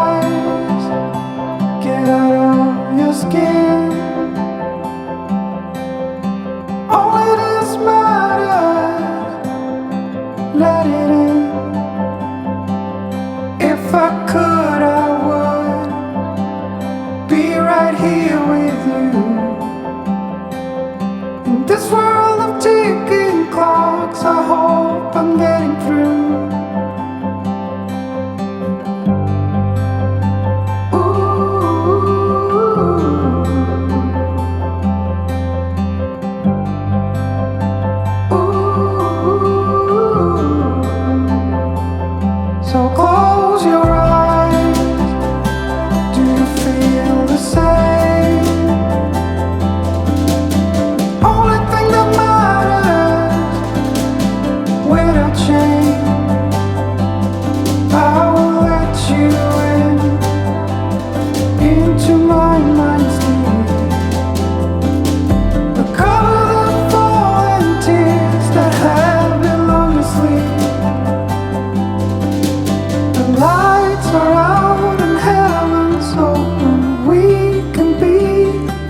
eyes, get out of your skin. Only this matters, let it in. If I could, I would be right here with you. In this world of ticking clocks, I hope I'm getting through. So close your eyes, do you feel the same? Only thing that matters, without change, I will let you into my mind's deep. The color that falling tears that have been long asleep. The lights are out and heaven's open. We can be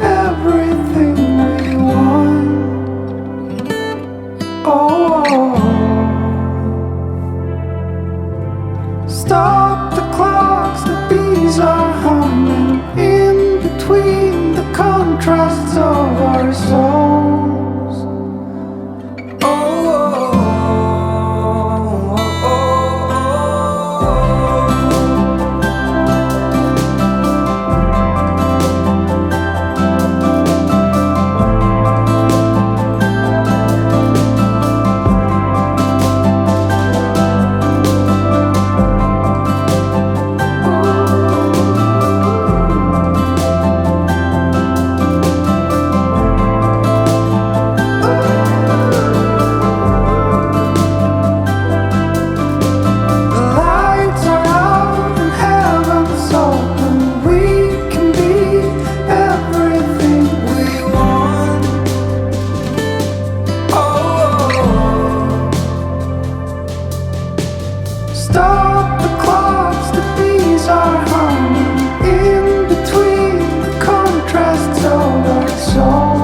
everything we want. Oh, stop the clocks, the bees are humming in between the contrasts of our souls. Stop the clocks, the bees are humming in between the contrasts of our soul.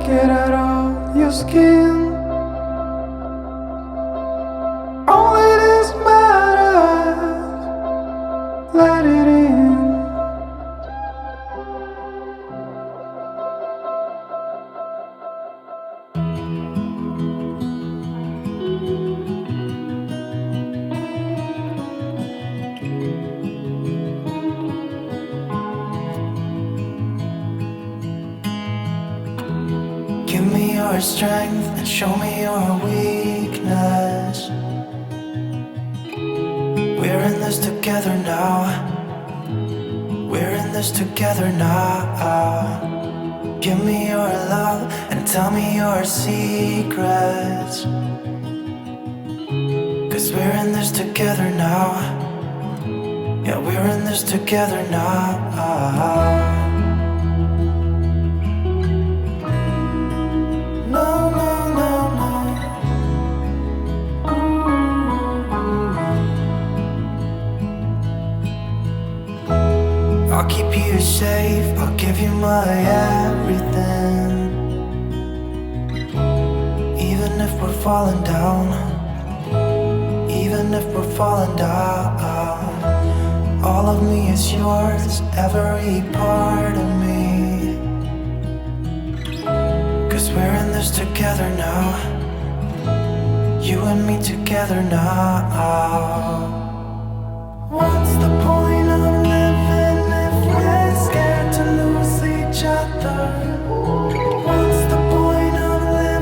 Get out of your skin. Only this matters, let it in. Give me your strength and show me your weakness. We're in this together now. We're in this together now. Give me your love and tell me your secrets. 'Cause we're in this together now. Yeah, we're in this together now. I'll keep you safe, I'll give you my everything. Even if we're falling down, even if we're falling down, all of me is yours, every part of me. 'Cause we're in this together now. You and me together now. What's the point of living if we're scared to lose each other? What's the point of living?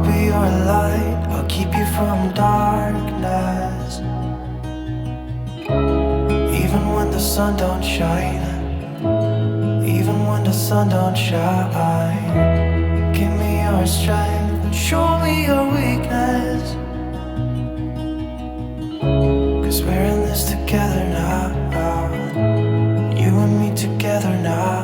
be your light, I'll keep you from darkness. Even when the sun don't shine, even when the sun don't shine, give me your strength and show me your weakness. 'Cause we're in this together now, you and me together now.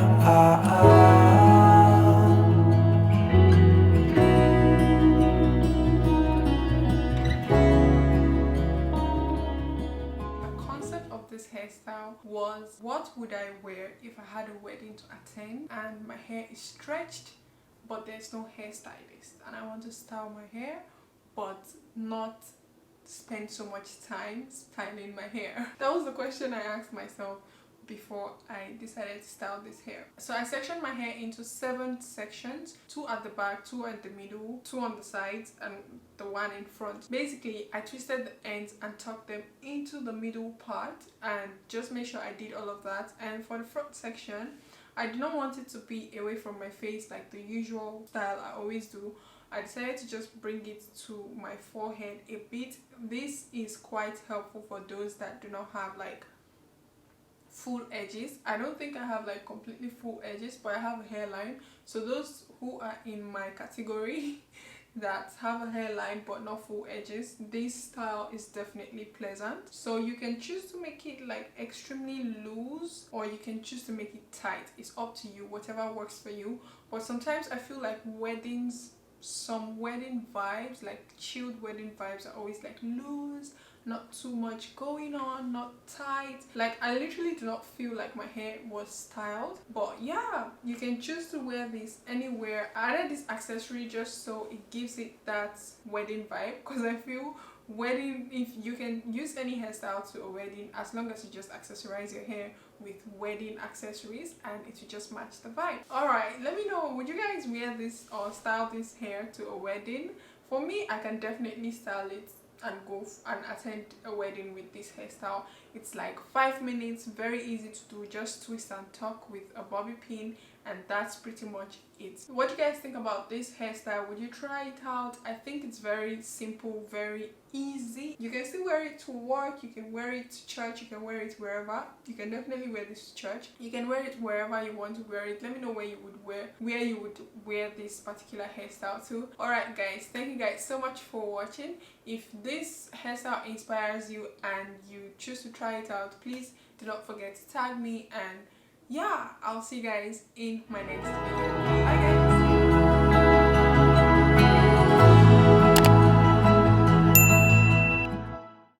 This hairstyle was, what would I wear if I had a wedding to attend and my hair is stretched but there's no hairstylist, and I want to style my hair but not spend so much time styling my hair. That was the question I asked myself before I decided to style this hair. So I sectioned my hair into 7 sections, 2 at the back, 2 at the middle, 2 on the sides, and the 1 in front. Basically, I twisted the ends and tucked them into the middle part and just made sure I did all of that. And for the front section, I did not want it to be away from my face like the usual style I always do. I decided to just bring it to my forehead a bit. This is quite helpful for those that do not have like full edges. I don't think I have like completely full edges, but I have a hairline. So those who are in my category that have a hairline but not full edges, this style is definitely pleasant. So you can choose to make it like extremely loose, or you can choose to make it tight. It's up to you, whatever works for you. But sometimes I feel like weddings, some wedding vibes, like chilled wedding vibes, are always like loose, not too much going on, not tight. Like I literally do not feel like my hair was styled. But yeah, you can choose to wear this anywhere. I added this accessory just so it gives it that wedding vibe, because I feel wedding, if you can use any hairstyle to a wedding as long as you just accessorize your hair with wedding accessories, and it will just match the vibe. Alright, let me know, would you guys wear this or style this hair to a wedding? For me, I can definitely style it and go and attend a wedding with this hairstyle. It's like 5 minutes, very easy to do, just twist and tuck with a bobby pin, and that's pretty much it. What do you guys think about this hairstyle? Would you try it out? I think it's very simple, very easy. You can still wear it to work, you can wear it to church, you can wear it wherever. You can definitely wear this to church. You can wear it wherever you want to wear it. Let me know where you would wear this particular hairstyle to. Alright guys, thank you guys so much for watching. If this hairstyle inspires you and you choose to try it out, please do not forget to tag me, and yeah, I'll see you guys in my next video. Bye guys.